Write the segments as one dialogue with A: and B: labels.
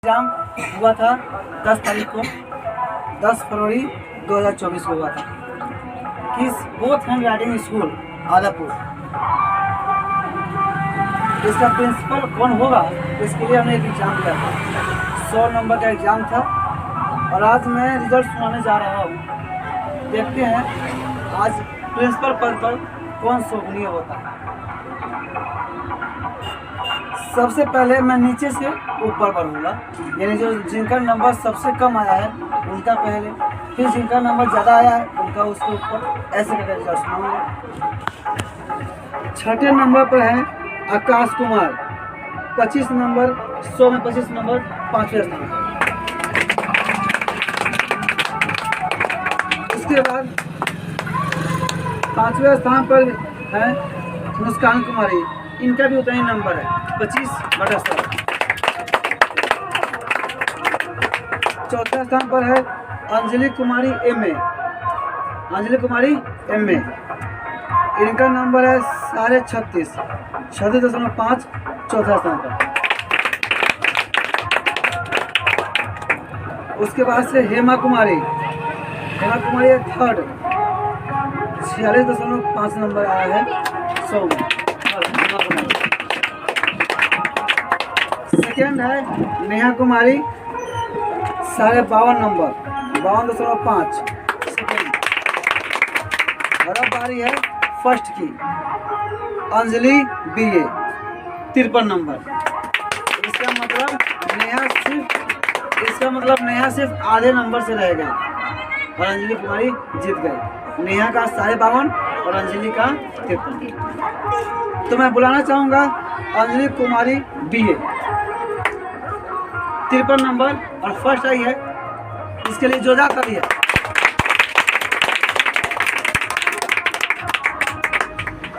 A: Exam हुआ था 10 तारीख को, 10 फरवरी 2024 को हुआ था। किस both hand writing school Adapur. इसका प्रिंसिपल कौन होगा, इसके लिए हमने एक एग्ज़ाम दिया था। 100 नंबर का एग्ज़ाम था और आज मैं रिजल्ट सुनाने जा रहा हूँ। देखते हैं आज प्रिंसिपल पद पर कौन शोभनीय होता है। सबसे पहले मैं नीचे से ऊपर बढ़ूँगा, यानी जो जिनका नंबर सबसे कम आया है उनका पहले, फिर जिनका नंबर ज़्यादा आया है उनका उसके ऊपर, ऐसे करके रिजल्ट सुनाऊँगा। 6ठे नंबर पर है आकाश कुमार, 25 नंबर, 100 में 25 नंबर, 5वें स्थान पर। उसके बाद 5वें स्थान पर है मुस्कान कुमारी, इनका भी उतना ही नंबर है, 25/100। 4थे स्थान पर है अंजलि कुमारी MA, अंजलि कुमारी MA, इनका नंबर है 36.5, 36.5, 4थे स्थान पर। उसके बाद से हेमा कुमारी है 3rd, 46.5 नंबर आया है 100 में। सेकेंड है नेहा कुमारी, 52.5 नंबर, 52.5 सेकेंड। और अब बारी है फर्स्ट की, अंजलि BA, 53 नंबर। इसका मतलब नेहा सिर्फ आधे नंबर से रह गई और अंजलि कुमारी जीत गई। नेहा का 52.5 और अंजलि का 53। तो मैं बुलाना चाहूँगा अंजलि कुमारी BA, 53 नंबर और फर्स्ट आई है, इसके लिए जोरदार ताली है।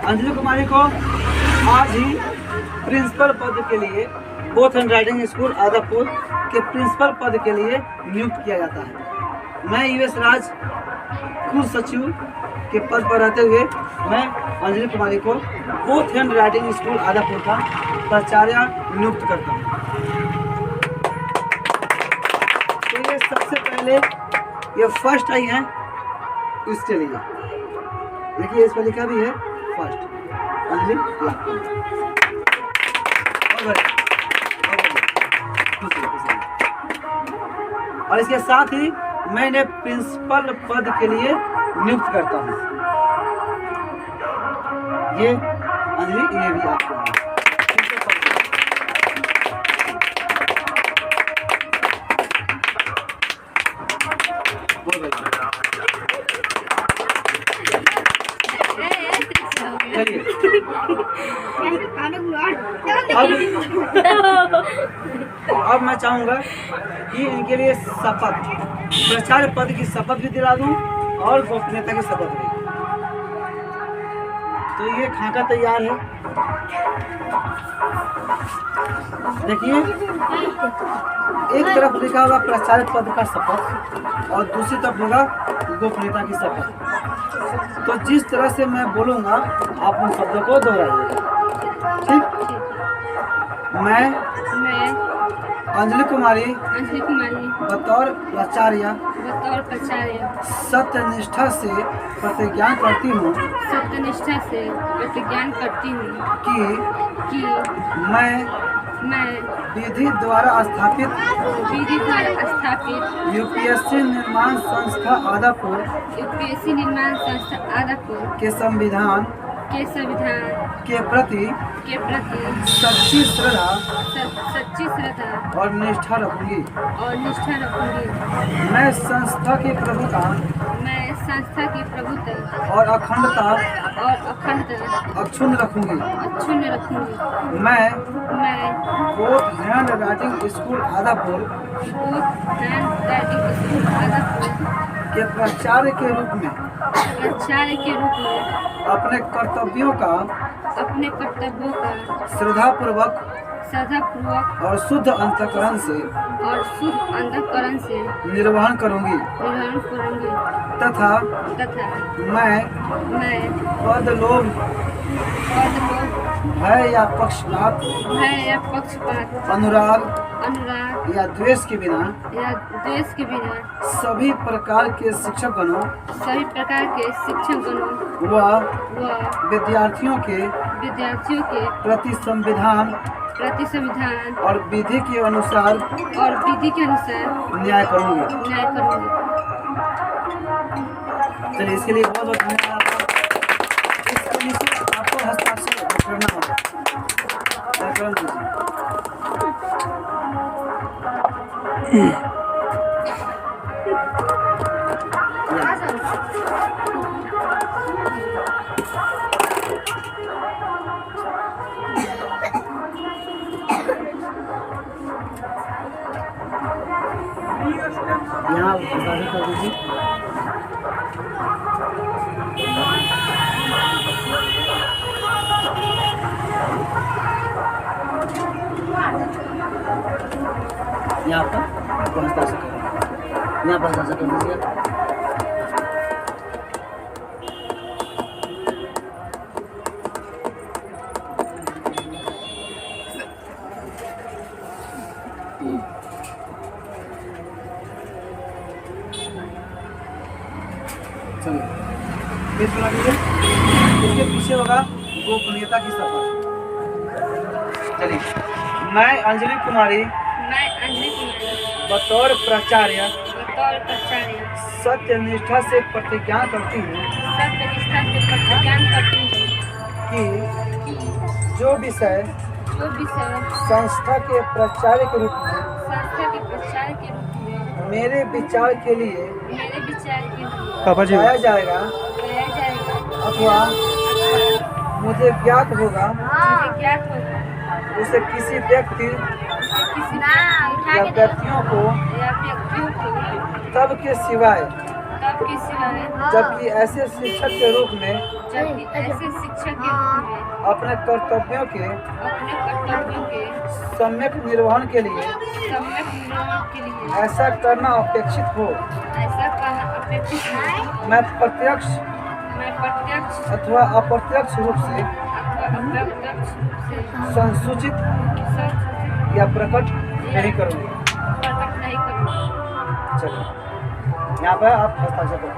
A: अंजलि कुमारी को आज ही प्रिंसिपल पद के लिए both hand writing school Adapur के प्रिंसिपल पद के लिए नियुक्त किया जाता है। मैं US राज कुल सचिव के पद पर रहते हुए मैं अंजलि कुमारी को both hand writing school Adapur का प्राचार्य नियुक्त करता हूँ। तो ये सबसे पहले ये फर्स्ट आई है, इसके लिए देखिए इस पर लिखा भी है फर्स्ट अंजलि। और इसके साथ ही मैं इन्हें प्रिंसिपल पद के लिए नियुक्त करता हूँ। ये अंजलि, ये भी आपको है। अब मैं चाहूँगा कि इनके लिए शपथ, प्राचार्य पद की शपथ भी दिला दूँ और गोपनीयता की शपथ भी। तो ये खाका तैयार है, देखिए एक तरफ लिखा होगा प्राचार्य पद का शपथ और दूसरी तरफ होगा गोपनीयता की शपथ। तो जिस तरह से मैं बोलूँगा आप उन शब्दों को दोहराइएगा, ठीक। मैं अंजलि कुमारी बतौर प्राचार्य सत्यनिष्ठा से प्रतिज्ञा करती हूँ कि मैं विधि द्वारा स्थापित UPSC निर्माण संस्था आदापुर के संविधान के प्रति सच्ची श्रद्धा और निष्ठा रखूंगी। मैं संस्था की प्रभुता और अखंडता अक्षुण्ण रखूंगी। मैं both hand writing school Adapur के प्राचार्य के रूप में अपने कर्तव्यों का श्रद्धापूर्वक और शुद्ध अंतःकरण से निर्वहन करूंगी तथा मैं पद लोभ भय या पक्षपात अनुराग
B: अनुराग
A: या द्वेष के बिना सभी प्रकार के शिक्षकगणों व विद्यार्थियों के प्रति संविधान और विधि के अनुसार न्याय करूंगी। चलिए, इसके लिए बहुत बहुत धन्यवाद। इसके नीचे आपको हस्ताक्षर करना होगा। यहाँ कर दीजिए। यहाँ पर हस्ताक्षर करें। यहाँ पर हस्ताक्षर कर दीजिए। इसके पीछे होगा गोपनीयता की शपथ। चलिए, मैं अंजलि कुमारी बतौर प्राचार्य सत्यनिष्ठा से प्रतिज्ञा करती हूँ कि जो विषय संस्था के प्राचार्य के रूप में मेरे विचार के लिए लाया जाएगा अथवा मुझे ज्ञात होगा, उसे किसी व्यक्ति या व्यक्तियों को तब के सिवाय जबकि ऐसे शिक्षक के रूप में अपने कर्तव्यों के सम्यक निर्वहन के लिए ऐसा करना अपेक्षित हो, मैं प्रत्यक्ष अथवा अप्रत्यक्ष रूप से संसूचित या प्रकट नहीं करूँगी। चलिए, यहाँ पर आप हस्ताक्षर करें।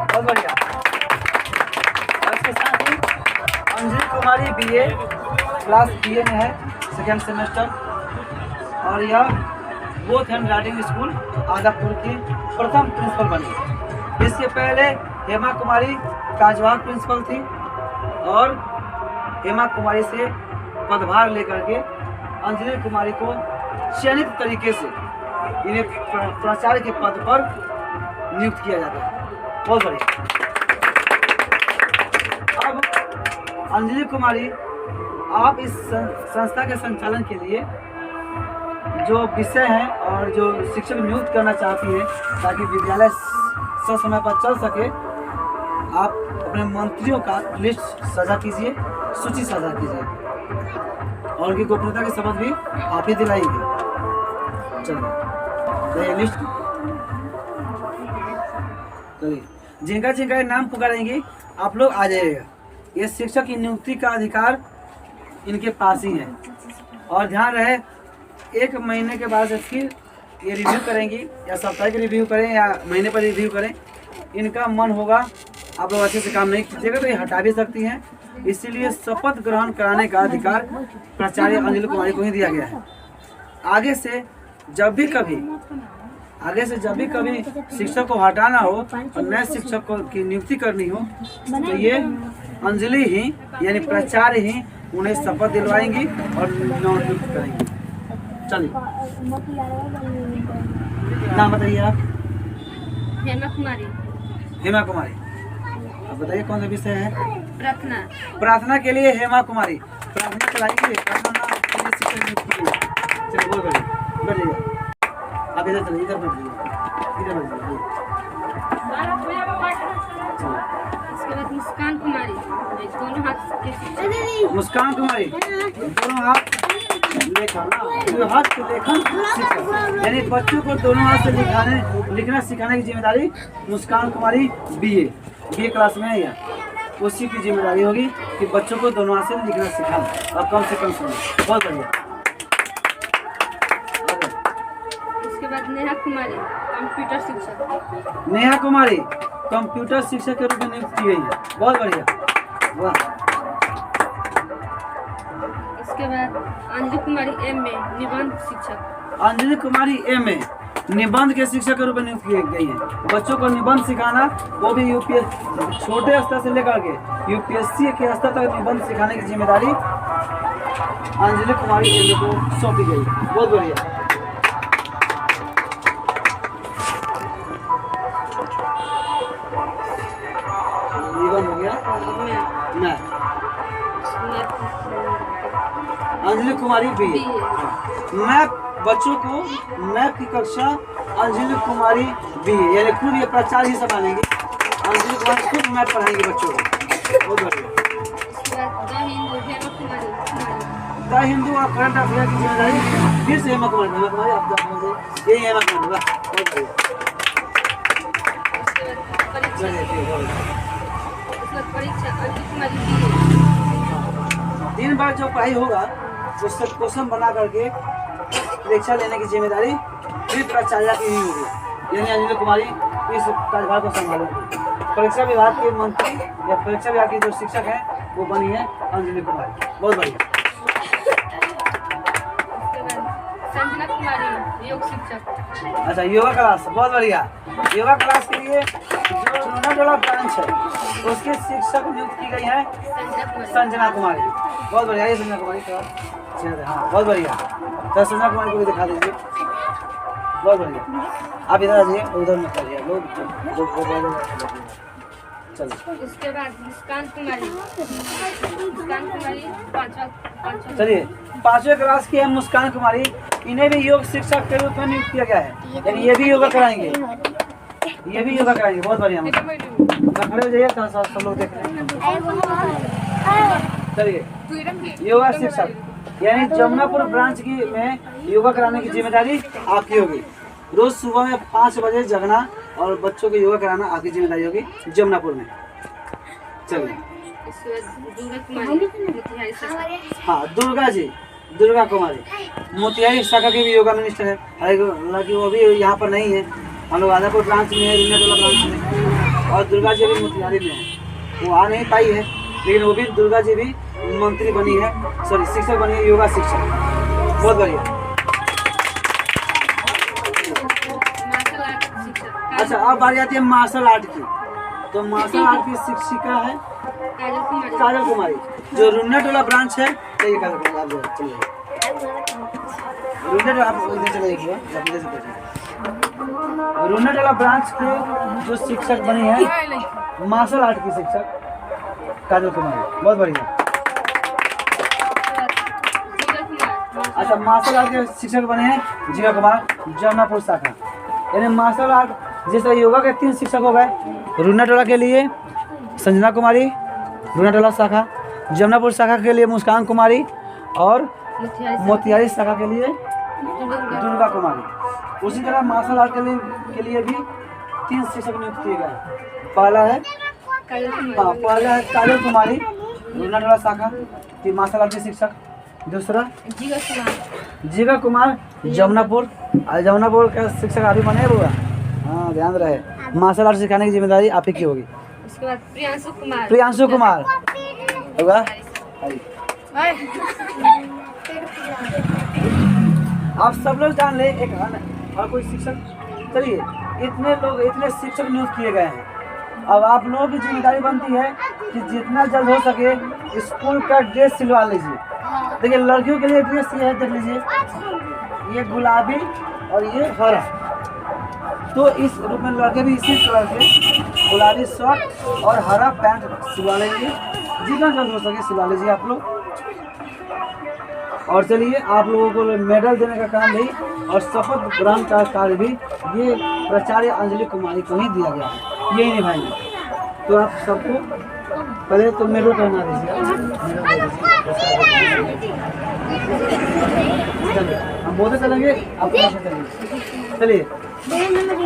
A: बहुत बढ़िया। इसके साथ ही अंजलि कुमारी BA क्लास BA में है, सेकेंड सेमेस्टर, और यह both hand writing school Adapur की प्रथम प्रिंसिपल बनी। इसके पहले हेमा कुमारी काजवाग प्रिंसिपल थी और हेमा कुमारी से पदभार लेकर के अंजलि कुमारी को चयनित तरीके से इन्हें प्राचार्य के पद पर नियुक्त किया जाता है। बहुत बढ़िया। अब अंजलि कुमारी, आप इस संस्था के संचालन के लिए जो विषय हैं और जो शिक्षक नियुक्त करना चाहती है ताकि विद्यालय समय पर चल सके, आप अपने मंत्रियों का लिस्ट साझा कीजिए, सूची साझा कीजिए और उनकी गोपनीयता की शपथ भी आप ही दिलाएंगे। चलिए, लिस्ट चलिए, जिनका जिनका नाम पुकारेंगे आप लोग आ जाइएगा। ये शिक्षक की नियुक्ति का अधिकार इनके पास ही है। और ध्यान रहे, 1 महीने के बाद फिर ये रिव्यू करेंगी, या साप्ताहिक रिव्यू करें या महीने पर रिव्यू करें, इनका मन होगा आप लोग अच्छे से काम नहीं कीजिएगा तो ये हटा भी सकती हैं। इसीलिए शपथ ग्रहण कराने का अधिकार प्राचार्य अंजलि कुमारी को ही दिया गया है। आगे से जब भी कभी शिक्षक को हटाना हो और नए शिक्षक को की नियुक्ति करनी हो तो ये अंजलि ही यानी प्राचार्य ही उन्हें शपथ दिलवाएंगी और नियुक्त करेंगी। चलिए, नाम बताइए आप। हेमा कुमारी। अब बताइए कौन सा विषय है? प्रार्थना के लिए हेमा कुमारी प्रार्थना चलाएंगे। चलिए, बोल बैठिए। आप इधर चलिए, इधर बैठिए।
B: मुस्कान कुमारी, दोनों
A: हाथ लेखन, यानी बच्चों को दोनों हाथ से लिखना सिखाने की जिम्मेदारी मुस्कान कुमारी BA क्लास में है। उसी की जिम्मेदारी होगी कि बच्चों को दोनों हाथ से लिखना सिखाना और कम से कम सुनना। बहुत बढ़िया।
B: उसके बाद नेहा कुमारी कंप्यूटर शिक्षक।
A: नेहा कुमारी कंप्यूटर शिक्षक के रूप में नियुक्त की गई है। बहुत बढ़िया, वाह।
B: इसके बाद अंजलि कुमारी एम ए निबंध शिक्षक।
A: अंजलि कुमारी एम ए निबंध के शिक्षक के रूप में नियुक्त की गई है। बच्चों को निबंध सिखाना, वो भी यूपीएस छोटे स्तर से लेकर के यूपीएससी के स्तर तक निबंध सिखाने की जिम्मेदारी अंजलि कुमारी एम ए को सौंपी गई। बहुत बढ़िया। निबंध हो गया। अंजलि कुमारी बी। मैप, बच्चों को मैप की कक्षा अंजलि कुमारी बी, यानी खुद ये प्राचार्य ही संभालेंगे। अंजलि कुमारी खुद मैप पढ़ाएंगे बच्चों को। बहुत बढ़िया। द हिंदू और करंट अफेयर की जिम्मेदारी फिर से हेमा कुमारी आप यही हेमा कुमारी। बहुत बढ़िया। दिन भर जो पढ़ाई होगा उससे क्वेश्चन बना करके परीक्षा लेने की जिम्मेदारी भी प्राचार्य की ही होगी, यानी अंजलि कुमारी इस कार्यभार को संभालेंगे। परीक्षा विभाग के मंत्री या परीक्षा विभाग की जो शिक्षक हैं वो बनी है अंजलि कुमारी। बहुत बढ़िया।
B: संजना कुमारी योग शिक्षक।
A: अच्छा, योगा क्लास। बहुत बढ़िया। योगा क्लास के लिए जो रोनाडोला ब्रांच है उसके शिक्षक नियुक्त की गई है संजना कुमारी। बहुत बढ़िया। ये संजना कुमारी का हाँ, बहुत बढ़िया। तो संजना कुमारी को भी दिखा दीजिए। बहुत बढ़िया। आप इधर आ जाइए, उधर मत करिए लोग। चलिए,
B: इसके बाद मुस्कान कुमारी पांचवा।
A: चलिए, 5वीं क्लास की है मुस्कान कुमारी। इन्हें भी योग शिक्षक के रूप में नियुक्त किया गया है, यानी ये भी योगा कराएंगे। ये भी योगा कराएंगे। बहुत बढ़िया। खड़े हो जाइए, सब लोग देख रहे हैं। चलिए, योगा शिक्षक यानी जमुनापुर ब्रांच की में योगा कराने की जिम्मेदारी आपकी होगी। रोज सुबह में 5 बजे जगना और बच्चों को योगा कराना आपकी जिम्मेदारी होगी जमुनापुर में। चलिए, हाँ, दुर्गा कुमारी मोतिहारी शाखा की भी योगा मिनिस्टर है। हालांकि वो भी यहाँ पर नहीं है, हम लोग आदापुर ब्रांच में है, रूनाटोला ब्रांच में। और दुर्गा जी भी मोतिहारी में है, वो आ नहीं पाई है, लेकिन वो भी दुर्गा जी भी मंत्री बनी है, सॉरी शिक्षक बनी है, योगा शिक्षक। बहुत बढ़िया। अच्छा, अब बारी आती है मार्शल आर्ट की। तो मार्शल आर्ट की शिक्षिका है काजल कुमारी, जो रूनाटोला ब्रांच है। तो ये काजल कुमारी आप चलिए रूनाटोला, आप इधर चले देखिए, रूनाटोला ब्रांच के जो शिक्षक बनी है मार्शल आर्ट की शिक्षक काजल कुमारी। बहुत बढ़िया। अच्छा, मार्शल आर्ट के शिक्षक बने हैं जीवा कुमार जमुनापुर शाखा। यानी मार्शल आर्ट जैसे योगा के 3 शिक्षक हो गए। रूनाटोला के लिए संजना कुमारी रूनाटोला शाखा, जमुनापुर शाखा के लिए मुस्कान कुमारी और मोतिहारी शाखा के लिए दुर्गा कुमारी। उसी तरह मार्शल आर्ट के लिए भी 3 शिक्षक नियुक्त किए गए। पहला है काजल कुमारी रूनाटोला शाखा की मार्शल आर्ट के शिक्षक। दूसरा जीवा कुमार जमुनापुर का शिक्षक अभी बने हुआ। हाँ, ध्यान रहे, मार्शल आर्ट सिखाने की जिम्मेदारी आप ही की होगी।
B: उसके बाद
A: प्रियांशु कुमार होगा। आप सब लोग जान ले एक और कोई शिक्षक। चलिए, इतने शिक्षक नियुक्त किए गए हैं। अब आप लोगों की जिम्मेदारी बनती है कि जितना जल्द हो सके स्कूल का ड्रेस सिलवा लीजिए। देखिए, लड़कियों के लिए ड्रेस ये है, देख लीजिए, ये गुलाबी और ये हरा। तो इस रूप में लड़के भी इसी कलर के गुलाबी शर्ट और हरा पैंट सिलवा लेंगे। जितना जल्द हो सके सिलवा लीजिए आप लोग। और चलिए, आप लोगों को मेडल देने का काम भी और शपथ ग्रहण का कार्य भी ये प्राचार्य अंजलि कुमारी को ही दिया गया है, यही निभाएंगे। तो आप सबको पहले तो मेडल पहना दीजिए। हम बोलते चलेंगे, आप चलेंगे। चलिए,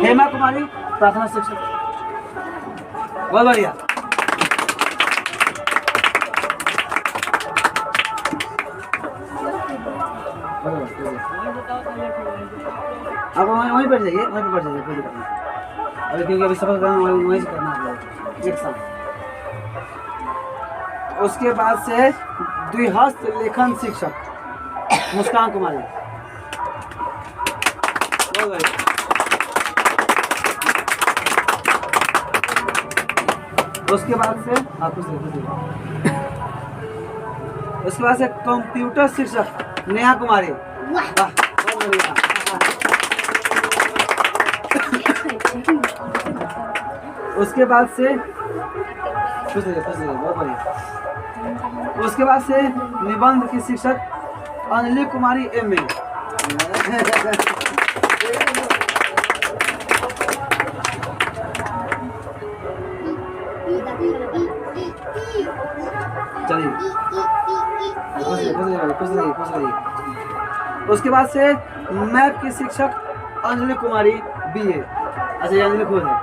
A: हेमा कुमारी प्रार्थना शिक्षक। बहुत बढ़िया। आप वहीं बैठ जाइए, वहीं पर बैठ जाइए, कोई दिक्कत नहीं। अभी क्योंकि अभी सफर करना वहीं से करना है आप लोग एक साथ। उसके बाद से द्विहस्त लेखन शिक्षक मुस्कान कुमारी। उसके बाद से आप उसके बाद से कंप्यूटर शिक्षक नेहा कुमारी। वाह बहुत बढ़िया। उसके बाद से बहुत बढ़िया। उसके बाद से निबंध की शिक्षक अंजलि कुमारी MA। चलिए खुश रहिए। उसके बाद से मैथ की शिक्षक अंजलि कुमारी BA। अच्छा ये अंजलि खुद है,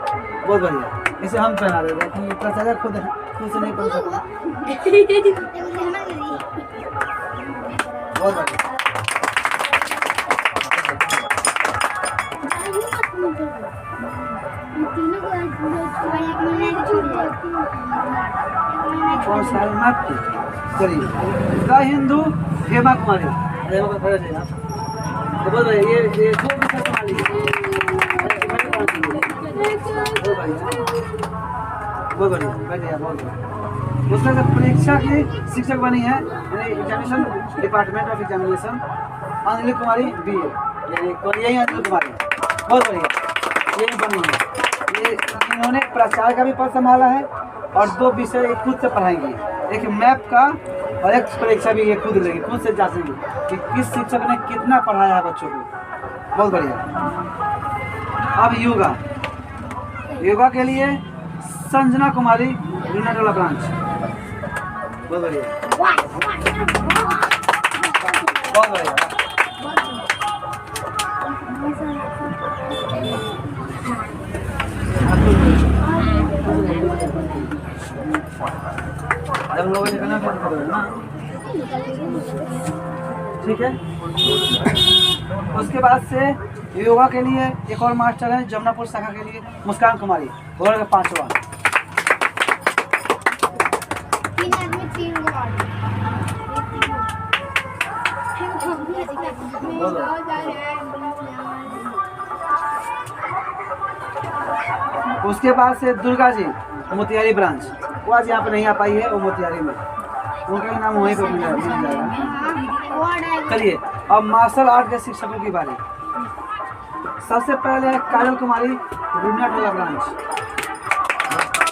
A: बहुत बढ़िया। इसे हम पहना देते हैं क्योंकि प्राचार्य खुद है, खुद से नहीं पढ़ सकता। बहुत बढ़िया। और साल मैथ की चलिए द हिंदू हेमा कुमारी। हेमा को खड़े थे आप, तो बहुत बढ़िया। ये जो भी संभाली बहुत बढ़िया, बढ़िया बहुत बढ़िया। उसमें से परीक्षा की शिक्षक बनी है यानी examination department of examination Anjali Kumari BA, यानी यही अंजलि कुमारी। बहुत बढ़िया, यही बनी है। ये इन्होंने प्राचार्य का भी पद संभाला है और 2 विषय खुद से पढ़ाएंगी, एक मैथ का और एक परीक्षा भी ये खुद लेंगे, खुद से जांचेंगे कि किस शिक्षक ने कितना पढ़ाया है बच्चों को। बहुत बढ़िया। अब योगा, योगा के लिए संजना कुमारी यूनाइटेड ब्रांच। बहुत बढ़िया, बहुत बढ़िया। हम लोगों ने करना ना, ठीक है। उसके बाद से योगा के लिए एक और मास्टर है जमुनापुर शाखा के लिए मुस्कान कुमारी, वर्ग 5वां। उसके बाद से दुर्गा जी मोतिहारी ब्रांच, वो आज यहाँ पे नहीं आ पाई है, वो मोतिहारी में, उनका नाम वहीं पर मिल जाएगा। चलिए अब मार्शल आर्ट के शिक्षकों की बारी। सबसे पहले है Kajal Kumari United branch,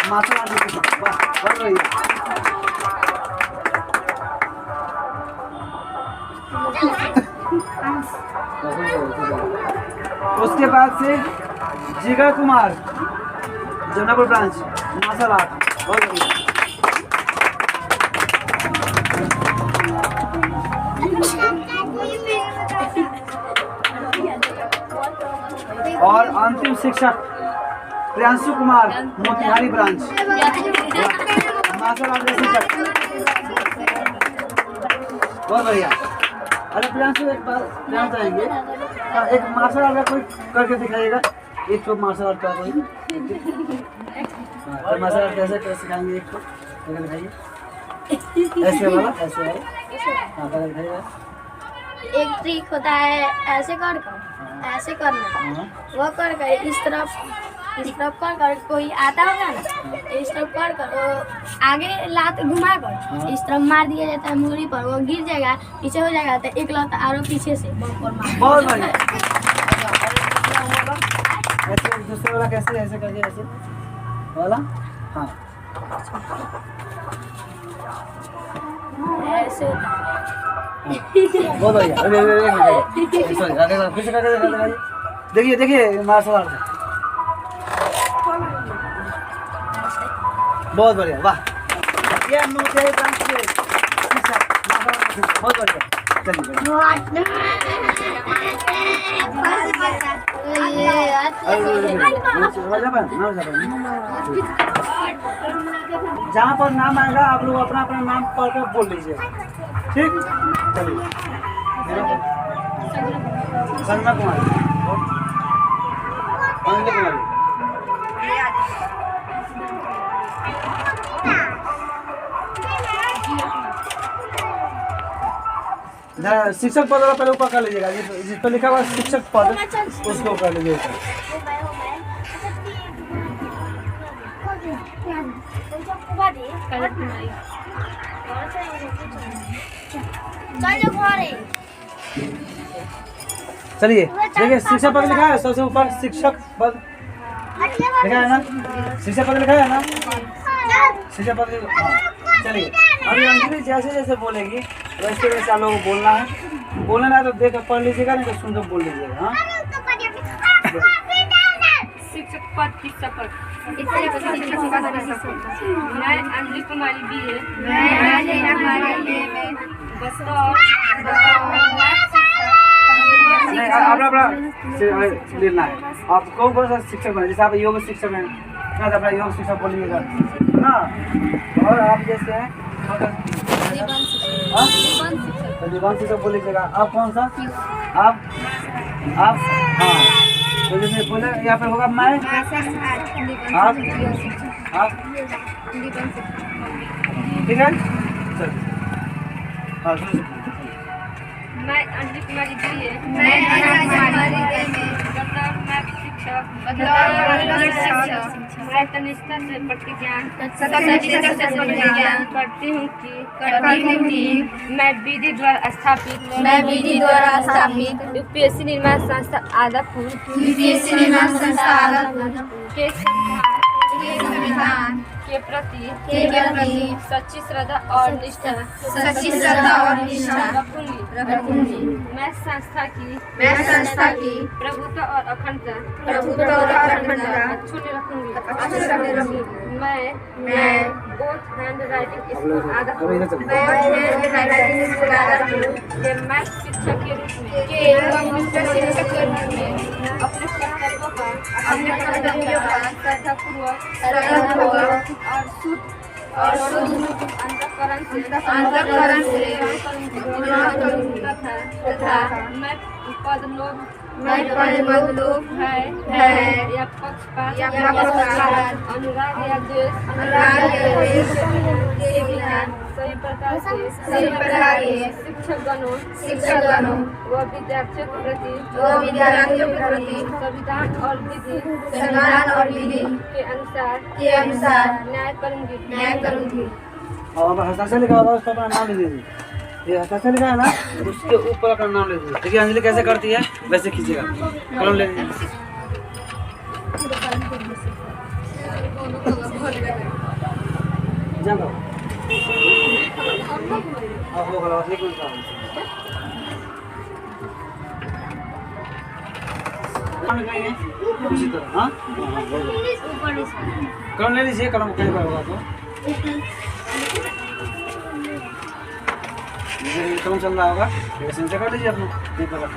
A: martial art के शिक्षक। बहुत बढ़िया। उसके बाद से Jigar Kumar Jamunapur branch martial art. बहुत बढ़िया। और अंतिम शिक्षक Priyanshu Kumar Motihari branch martial art के शिक्षक। बहुत बढ़िया। अरे प्रियांशु एक बात जानना चाहेंगे, एक मार्शल आर्ट का कोई करके दिखाइएगा, एक तो मार्शल आर्ट का कोई मार्शल आर्ट कैसे सिखाएंगे, एक तो करके दिखाइए। ऐसे वाला, ऐसे वाला, हाँ करके दिखाइएगा।
C: एक ट्रिक होता है ऐसे कर ऐसे करना, वो कर कर इस तरफ कर कर, कोई आता होगा ना इस तरफ कर कर, वो आगे लात घुमा कर इस तरफ मार दिया जाता है मुड़ी पर, वो गिर जाएगा, पीछे हो जाएगा, तो एक लात आरो पीछे से मार।
A: बहुत बढ़िया। ऐसे दूसरे वाला कैसे, ऐसे करके ऐसे वाला, हाँ
C: ऐसे होता है।
A: बहुत बढ़िया। सॉरी आगे फिर से करके दिखाइए। देखिए देखिए मार्शल आर्ट बहुत बढ़िया, वाह। ये मोतिहारी ब्रांच के शिक्षक, बहुत बढ़िया। चलिए जहाँ पर नाम आएगा आप लोग अपना अपना नाम पढ़कर बोल लीजिए, ठीक। चलिए संजना कुमारी, अंजलि कुमारी। शिक्षक पद वाला पहले ऊपर कर लीजिएगा, जिस पर लिखा हुआ शिक्षक पद उसको कर लीजिएगा। चलिए देखिए, शिक्षक पद लिखा है सबसे ऊपर, शिक्षक पद लिखा है ना, शिक्षक पद लिखा है ना, शिक्षक पद। चलिए अभी अंजलि जैसे जैसे बोलेगी वैसे वैसे आप लोगों को बोलना है, बोलना है तो देख पढ़ लीजिएगा, नहीं तो सुन कर बोल लीजिएगा। हाँ,
B: शिक्षक पद की शपथ। मैं अंजलि कुमारी BA
A: नहीं अपना लेना है। आप कौन कौन सा शिक्षक बने, जैसे आप योग शिक्षक हैं ना, तो अपना योग शिक्षक बोलिएगा ना। और आप जैसे हैं निबंध शिक्षक बोलिएगा। आप कौन सा, आप हाँ, तो जैसे बोले यहाँ पर होगा मैं, आप ठीक है। चल हाँ,
B: मैं अंजलि कुमारी BA मैं तनिष्ठा से प्रतिज्ञा करती हूँ कि मैं विधि द्वारा स्थापित UPSC निर्माण संस्था आदापुर के संविधान के प्रति सच्ची श्रद्धा और निष्ठा रखूंगी। मैं संस्था की प्रभुत्व और अखंडता अक्षुण्ण रखूंगी। मैं both hand writing school Adapur के मैथ शिक्षक के रूप में अपने कर्तव्यों का श्रद्धापूर्वक और शुद्ध अंतःकरण से तथा मैं पदलोभ है या पक्षपात अनुराग या द्वेष के बिना सही प्रकार से शिक्षकगणों व विद्यार्थियों के प्रति संविधान और विधि के अनुसार न्याय करूंगी।
A: और हस्ताक्षर लिखा होगा उसका अपना नाम लिख दीजिए। ये हस्ताक्षर लिखा है ना, उसके ऊपर अपना नाम लिख दीजिए। देखिए अंजलि कैसे करती है वैसे खींचेगा, कलम ले लीजिए। जाओ अब वो गलत लिख उनका उसी तरह। हाँ कलम ले लीजिए, कलम कहीं पर होगा तो कलम चल रहा होगा, से कर लीजिए अपना पेपर रख।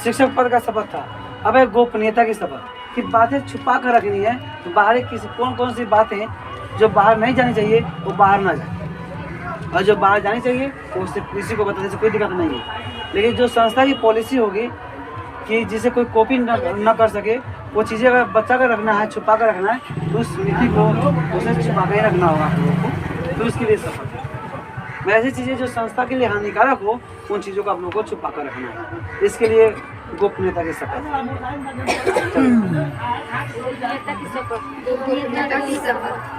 A: शिक्षक पद का शपथ था। अब है गोपनीयता की शपथ कि बातें छुपा कर रखनी है। तो बाहर किसी कौन सी बातें जो बाहर नहीं जानी चाहिए वो बाहर ना जाए, और जो बाहर जानी चाहिए वो उससे किसी को बताने से कोई दिक्कत नहीं है। लेकिन जो संस्था की पॉलिसी होगी कि जिसे कोई कॉपी न कर सके, वो चीज़ें अगर बचा कर रखना है, छुपा कर रखना है, तो उस नीति को उसे छुपा कर ही रखना होगा आप लोगों को। तो उसके लिए शपथ है। ऐसी चीज़ें जो संस्था के लिए हानिकारक हो उन चीज़ों को आप लोगों को छुपा कर रखना है। इसके लिए गोपनीयता की शपथ।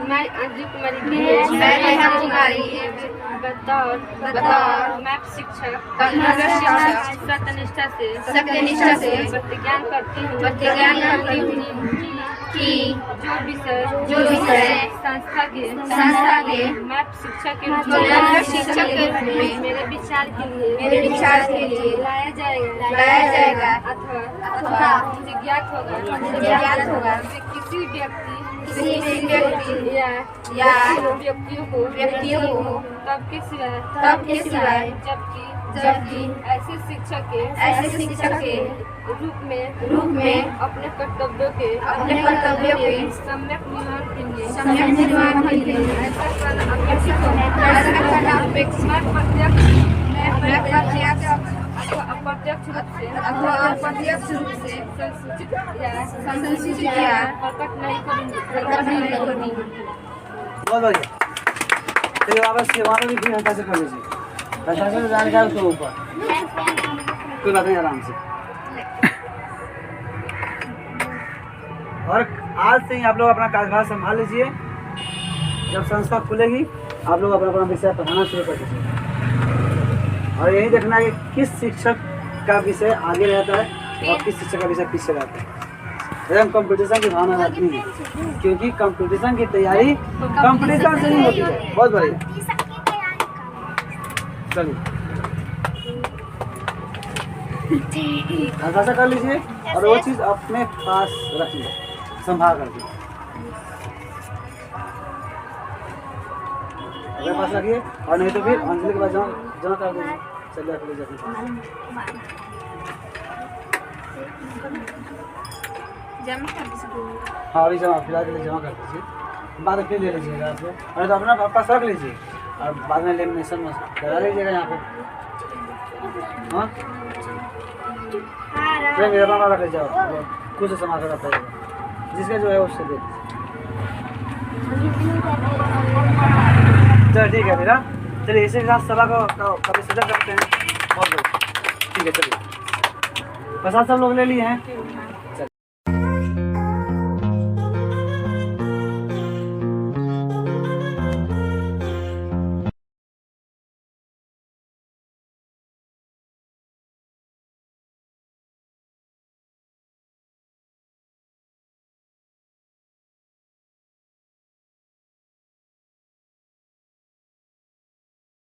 B: मैं अंजलि कुमारी मैथ शिक्षक सत्यनिष्ठा से प्रतिज्ञा करती हूँ कि जो विषय संस्था के मैथ शिक्षक के रूप में मेरे विचार के लिए लाया जाएगा अथवा मुझे ज्ञात होगा कि किसी व्यक्ति या व्यक्तियों को तब के सिवाय जबकि ऐसे शिक्षक के रूप में अपने कर्तव्यों के सम्यक निर्वहन के लिए ऐसा करना अपेक्षित है। मैं प्रत्यक्ष अथवा अप्रत्यक्ष रूप से संसूचित या प्रकट नहीं करूँगी।
A: बहुत बढ़िया। चलिए वापस से वहाँ पे भी फिर हल्का से कर लीजिए, हल्का से जाने का उसको ऊपर, कोई बात नहीं, आराम से। और आज से ही आप लोग अपना कार्यभार संभाल लीजिए। जब संस्था खुलेगी आप लोग अपना अपना विषय पढ़ाना शुरू कर दीजिए, और यही देखना है कि किस शिक्षक का विषय आगे रहता है और किस शिक्षक का विषय पीछे रहता है। एकदम कंपटीशन की भावना रहती है, क्योंकि कंपटीशन की तैयारी कंपटीशन से ही होती है। बहुत बढ़िया, चलिए ऐसा कर लीजिए और वो चीज़ अपने पास रखिए, संभाल करके अपने पास रखिए, और नहीं तो फिर अंजलि के पास जमा कर दीजिए। चलिए आप ले जाइए। हाँ अभी जमा फिलहाल के लिए जमा कर दीजिए, बाद में फिर ले लीजिएगा आप लोग, अरे तो अपना पास रख लीजिए और बाद में लेमिनेशन में लगा लीजिएगा यहाँ पे। हाँ मेरा पापा रख लीजिए, खुद से संभाल कर रखा जाएगा, जिसका जो है उससे दे दीजिए। चलो ठीक है मेरा, चलिए इसी के साथ सभा को विसर्जन करते हैं। बहुत बढ़िया, ठीक है चलिए, प्रसाद सब लोग ले लिए हैं।